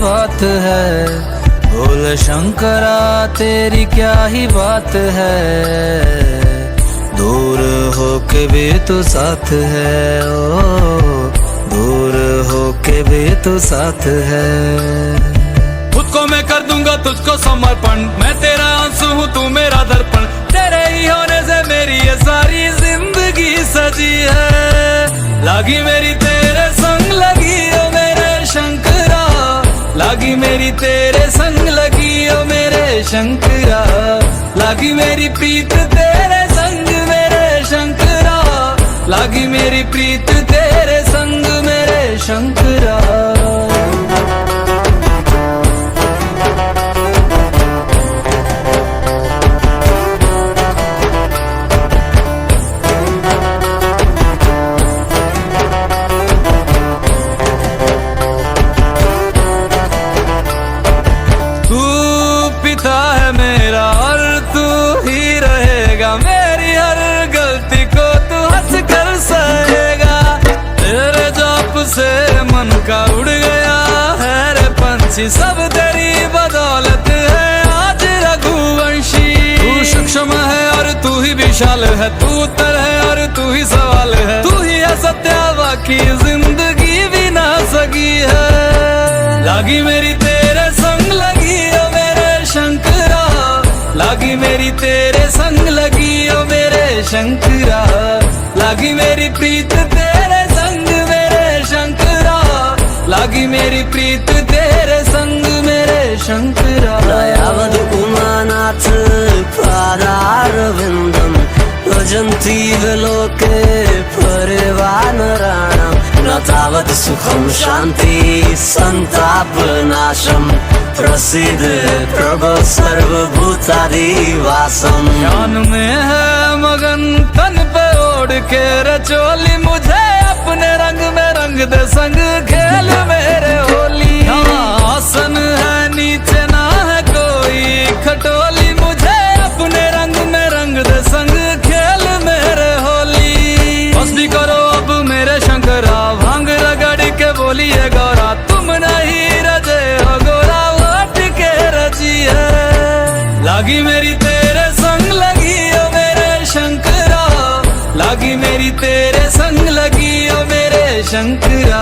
बात है, भोले शंकरा तेरी क्या ही बात है। दूर होके भी तू साथ है, ओ दूर होके भी तू साथ है। खुद को मैं कर दूंगा तुझको समर्पण, मैं तेरा आंसू हूँ तू मेरा दर्पण। तेरे ही होने से मेरी ये सारी जिंदगी सजी है। लागी मेरी तेरे संग लगी ओ मेरे शंकरा, लागी मेरी तेरे संग लगी ओ मेरे शंकरा। लागी मेरी प्रीत तेरे संग मेरे शंकरा, लागी मेरी प्रीत तेरे संग मेरे शंकरा। है मेरा और तू ही रहेगा, मेरी हर गलती को तू हंस कर सहेगा। तेरे जाप से मन का उड़ गया है रे पंछी, सब तेरी बदौलत है आज रघुवंशी। तू सूक्ष्म है और तू ही विशाल है, तू उत्तर है और तू ही सवाल है। तू ही है सत्या बाकी जिंदगी भी ना सकी है। लागी मेरी तेरे संग लगी ओ मेरे शंकरा, लागी मेरी तेरे संग लगी ओ मेरे शंकरा। लागी मेरी प्रीत तेरे संग मेरे शंकरा, लागी मेरी प्रीत तेरे संग मेरे शंकरा। दयावद उमानाथ पादारविन्दम् भजन्ति लोके परिवानराणाम्। न तावत् सुखं शान्ति सन्तापनाशम्, प्रसिद्ध प्रभो सर्वभूतादिवासम्। ज्ञान में है मगन तन पे ओढ़ के रचोली, मुझे अपने रंग में रंग दे संग खेल मेरे होली। आसन है नीचे ना है कोई खटोली, मुझे अपने रंग में रंग दे संग खेल मेरे होली। बस भी करो अब मेरे शंकरा, भांग रगड़ के बोलिए गौरा। तुम नहीं रजे हो गोरा वाट के रजी है। लागी मेरी तेरे संग लगी ओ मेरे शंकरा, लागी मेरी तेरे संग लगी ओ मेरे शंकरा।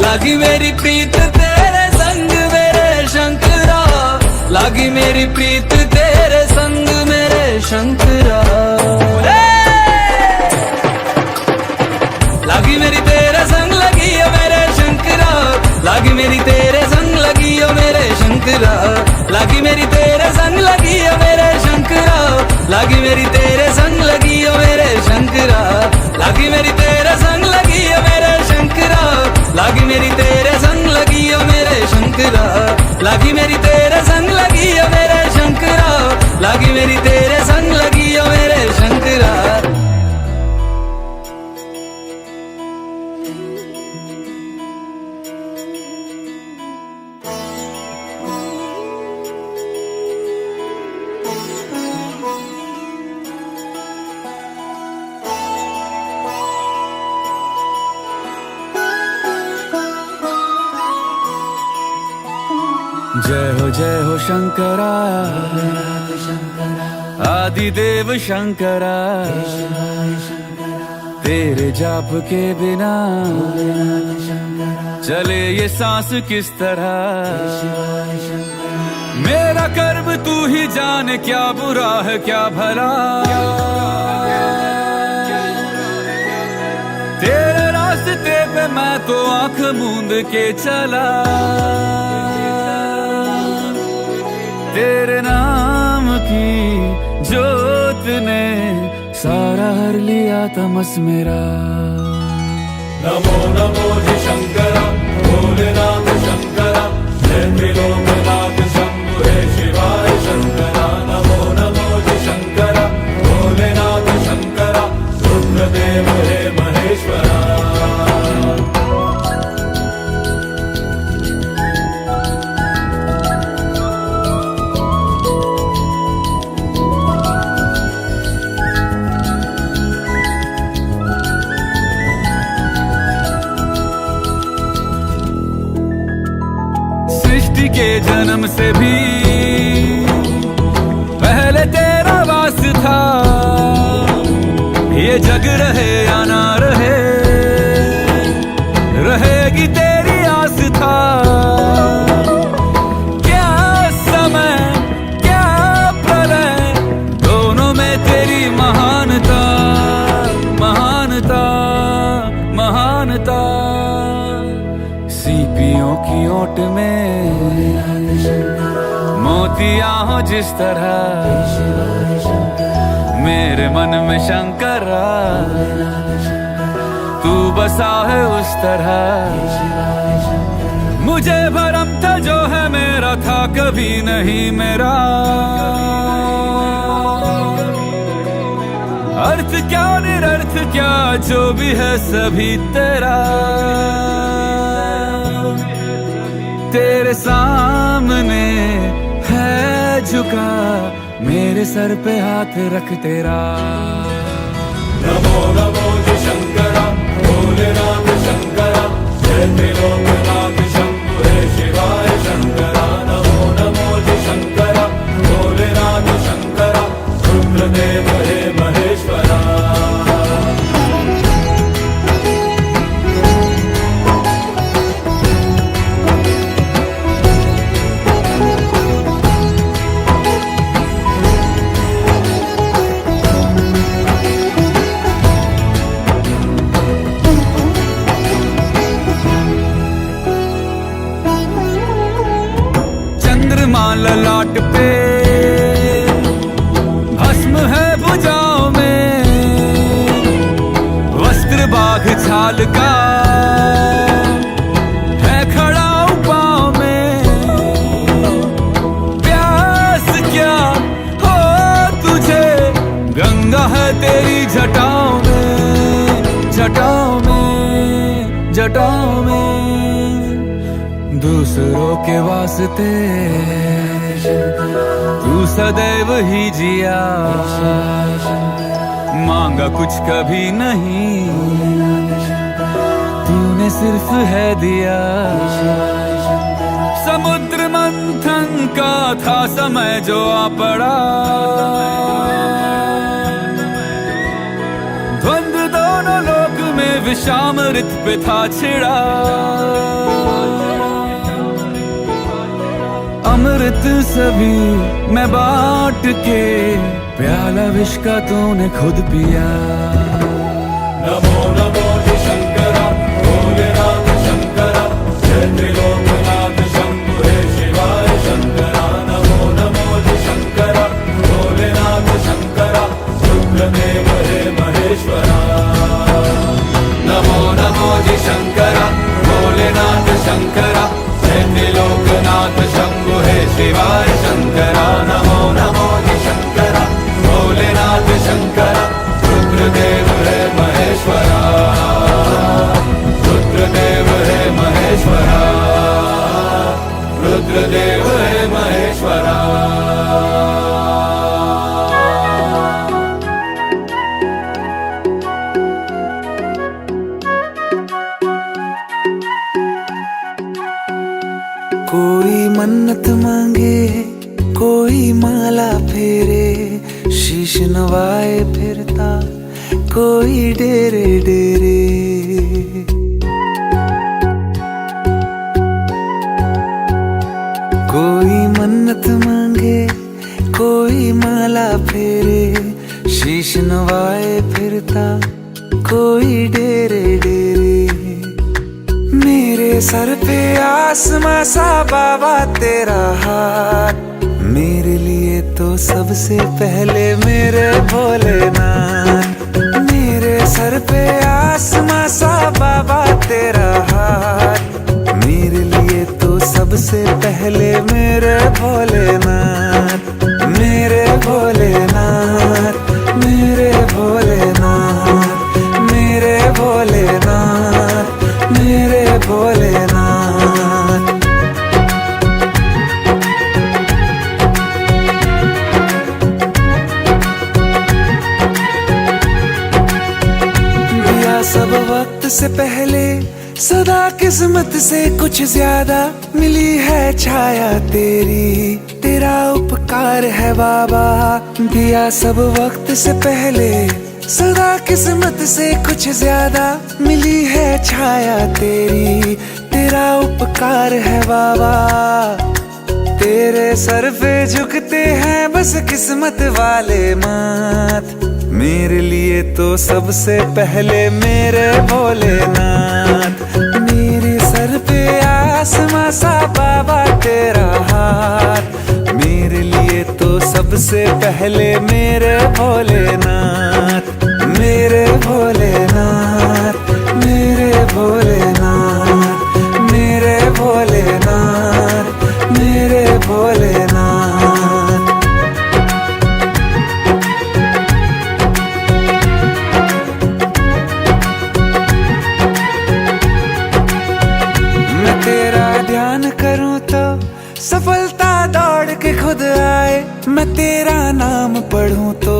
लागी मेरी प्रीत तेरे संग मेरे शंकरा, लागी मेरी प्रीत तेरे संग मेरे शंकरा। लागी मेरी तेरे संग लगी ओ मेरे शंकरा, लागी मेरी तेरे संग लगी ओ मेरे शंकरा। लागी मेरी तेरे संग लगी ओ मेरे शंकरा, लागी मेरी तेरे संग लगी ओ मेरे शंकरा। लागी मेरी तेरे संग लगी ओ मेरे शंकरा, लागी मेरी तेरे संग लगी ओ मेरे शंकरा। लागी मेरी तेरे संग लगी ओ मेरे शंकरा, लागी मेरी तेरे संग लगी ओ मेरे शंकरा। जय हो शंकरा, आदिदेव शंकरा। तेरे जाप के बिना चले ये सांस किस तरह। मेरा कर्म तू ही जाने, क्या बुरा है क्या भला। तेरे रास्ते पे मैं तो आंख मूंद के चला। तेरे नाम की जोत ने सारा हर लिया तमस मेरा। नमो नमो जी शंकरा, भोलेनाथ शंकरा, जय त्रिलोकनाथ शंभु हे शिवाय शंकरा। नमो नमो जी शंकरा, भोलेनाथ शंकरा, रुद्रदेव हे महेश्वरा। सृष्टि के जन्म से भी पहले तेरा वास था। ये जग रहे या ना रहे, रहेगी तेरी आस था। क्या समय क्या प्रलय, दोनों में तेरी महानता, महानता, महानता। सीपियों की ओट में मोतियां हो जिस तरह, मेरे मन में शंकरा तू बसा है उस तरह। मुझे भरम था जो है मेरा था कभी नहीं मेरा। अर्थ क्या निरर्थ क्या जो भी है सभी तेरा। तेरे सामने है झुका मेरे सर पे हाथ रख तेरा। नमो नमो जी शंकरा भोलेनाथ शंकरा, जय त्रिलोकनाथ शंभु हे शिवाय शंकरा। नमो नमो जी शंकरा भोलेनाथ शंकरा, रुद्रदेव हे महेश्वरा। ललाट पे भस्म है भुजाओं में, वस्त्र बाघ छाल का है खड़ा पाँव में। प्यास क्या हो तुझे, गंगा है तेरी जटाओं में, जटाओं में, जटाओं में। दूसरों के वास्ते तू सदैव ही जिया, मांगा कुछ कभी नहीं, तूने सिर्फ है दिया। समुद्र मंथन का था समय जो आ पड़ा, द्वंद्व दोनों लोक में विषामृत पे था छिड़ा। अमृत सभी मैं बांट के, प्याला विष का तूने खुद पिया। नमो नमो जी शंकरा भोलेनाथ शंकरा, जय त्रिलोकनाथ शंभु हे शिवाय शंकरा। नमो नमो जी शंकरा भोलेनाथ शंकरा, रुद्रदेव हे महेश्वरा। नमो नमो जी शंकरा भोलेनाथ शंकरा, जय त्रिलोकनाथ शंभु हे शिवाय शंकरा। नमो नमो जी शंकरा भोलेनाथ शंकरा, रुद्रदेव हे महेश्वरा, रुद्रदेव हे महेश्वरा, रुद्रदेव हे महेश्वरा। कोई मन्नत मांगे कोई माला फेरे, शीश नवाए फिरता कोई डेरे डेरे। कोई मन्नत मांगे कोई माला फेरे, शीश नवाए फिरता कोई डेरे डेरे। मेरे सर पे आसमां सा बाबा तेरा हाथ, मेरे लिए तो सबसे पहले मेरे भोलेनाथ। मेरे सर पे आसमां सा बाबा तेरा हाथ, मेरे लिए तो सबसे पहले मेरे भोलेनाथ। मेरे भोलेनाथ, मेरे भोलेनाथ, मेरे भोलेनाथ, मेरे भोलेनाथ। दिया सब वक्त से पहले सदा किस्मत से कुछ ज्यादा मिली है छाया तेरी, तेरा उपकार है बाबा दिया सब वक्त से पहले। सदा किस्मत से कुछ ज्यादा मिली है छाया तेरी, तेरा उपकार है बाबा। तेरे सर पे झुकते हैं बस किस्मत वाले माथ, मेरे लिए तो सबसे पहले मेरे भोलेनाथ। मेरे सर पे आसमां सा बाबा तेरा हाथ, मेरे लिए तो सबसे पहले मेरे भोलेनाथ। मेरे भोलेनाथ, मेरे भोलेनाथ, मेरे भोलेनाथ, मेरे भोलेनाथ। मैं तेरा ध्यान करूं तो सफलता दौड़ के खुद आए, मैं तेरा नाम पढ़ूं तो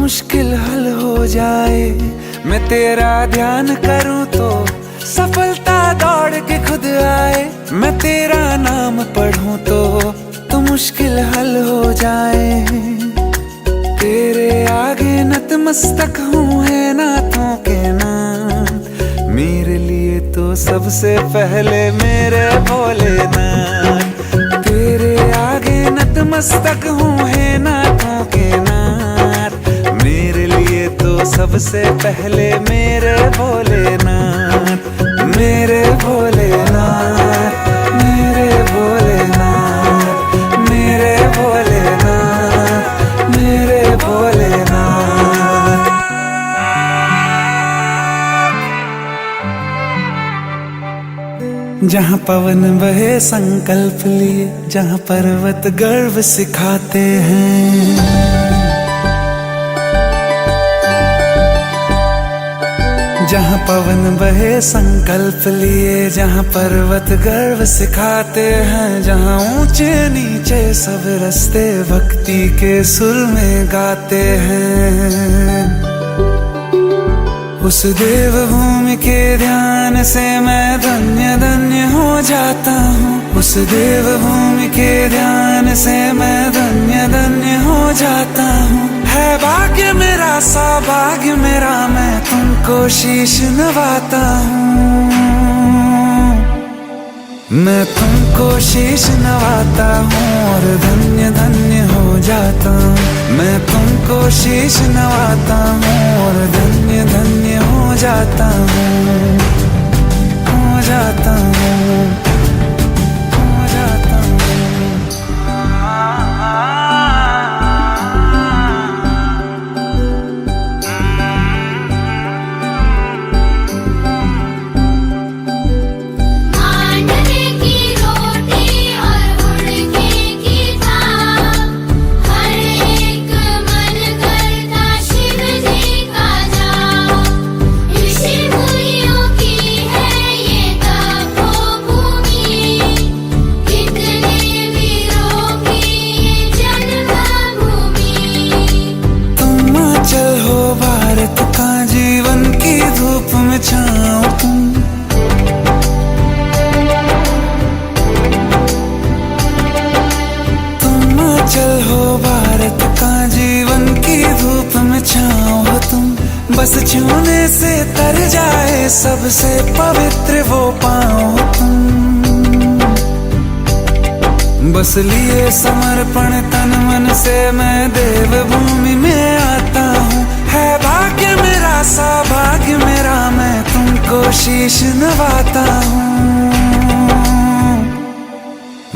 मुश्किल हल हो जाए। मैं तेरा ध्यान करूं तो सफलता दौड़ के खुद आए, मैं तेरा नाम पढ़ूं तो मुश्किल हल हो जाए। तेरे आगे नतमस्तक हूँ है नाथों के नाथ, मेरे लिए तो सबसे पहले मेरे भोलेनाथ। तेरे आगे नतमस्तक हूँ है नाथों के नाथ, मेरे लिए तो सबसे पहले मेरे भोलेनाथ। मेरे भोलेनाथ, मेरे भोलेनाथ, मेरे भोलेनाथ, मेरे भोलेनाथ। जहाँ पवन बहे संकल्प लिए, जहाँ पर्वत गर्व सिखाते हैं, जहाँ पवन बहे संकल्प लिए, जहाँ पर्वत गर्व सिखाते हैं, जहाँ ऊंचे नीचे सब रास्ते भक्ति के सुर में गाते हैं। उस देवभूमि के ध्यान से मैं धन्य धन्य हो जाता हूँ, उस देवभूमि के ध्यान से मैं धन्य धन्य हो जाता हूँ। है भाग्य मेरा सौभाग्य मेरा, मैं तुमको शीश नवाता हूँ, मैं तुमको शीश नवाता हूँ और धन्य धन्य हो जाता हूँ। मैं तुमको शीश नवाता हूँ और धन्य धन्य हो जाता हूँ, हो जाता हूँ, हो जाता हूँ। बस छूने से तर जाए सबसे पवित्र वो पाँव तुम, बस लिए समर्पण तन मन से मैं देवभूमि में आता हूँ। है भाग्य मेरा सौभाग्य मेरा, मैं तुमको शीश नवाता हूँ,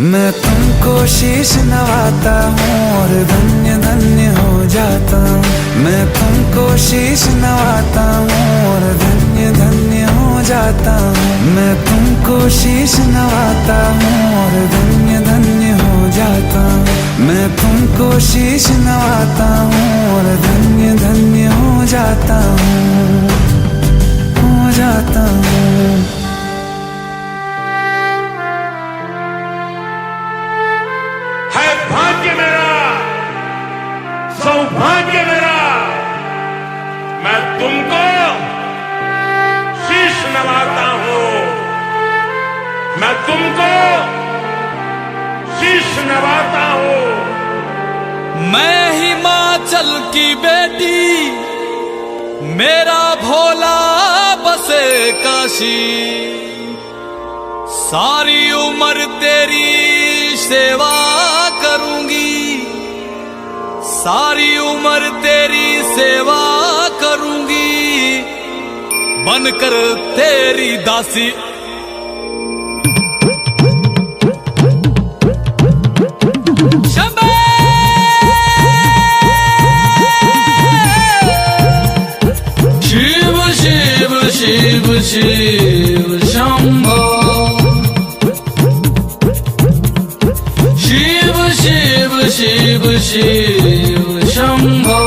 मैं तुमको शीश नवाता हूँ और धन्य धन्य हो जाता हूँ। मैं तुमको शीश नवाता हूँ और धन्य धन्य हो जाता हूँ। मैं तुमको शीश नवाता हूँ और धन्य धन्य हो जाता हूँ। मैं तुमको शीश नवाता हूँ और धन्य धन्य हो जाता हूँ, हो जाता हूँ। भाग्य मेरा सौभाग्य मेरा, मैं तुमको शीश नवाता हूँ। मैं तुमको शीश नवाता हूँ। मैं हिमाचल की बेटी, मेरा भोला बसे काशी, सारी उम्र तेरी सेवा करूंगी, सारी उम्र तेरी सेवा करूंगी, बनकर तेरी दासी। शिव शिव शिव शिव शंभो, शिव शिव शिव शिव शंभो।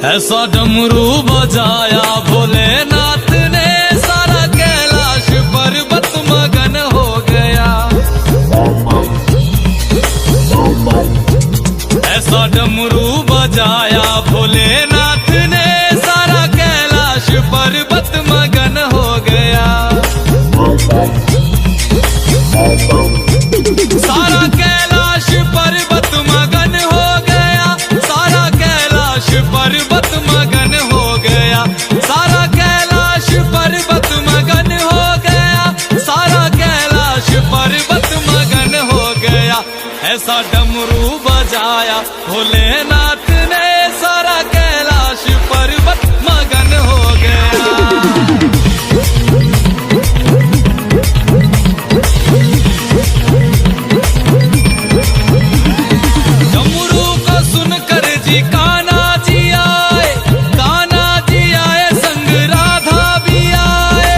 ऐसा डमरू बजाया भोलेनाथ ने, सारा कैलाश पर्वत मगन हो गया। ऐसा डमरू बजाया भोलेनाथ ने, सारा कैलाश पर्वत मगन हो गया। सारा कैलाश पर्वत मगन हो गया, सारा कैलाश पर्वत मगन हो गया, सारा कैलाश पर्वत मगन हो गया, सारा कैलाश पर्वत मगन हो गया। ऐसा डमरू बजाया भोलेनाथ ने, सारा कैलाश पर्वत मगन हो गया। डमरू को सुनकर जी कान्हा जी आए, कान्हा जी आए संग राधा भी आए।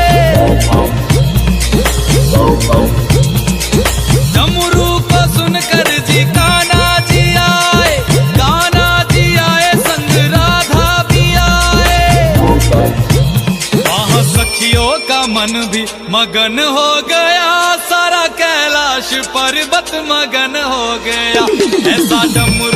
डमरू को सुनकर जी कान्हा जी आए, कान्हा जी आए संग राधा भी आए। वहाँ सखियों का मन भी मगन हो गया, सारा कैलाश पर्वत मगन हो गया। ऐसा डमरू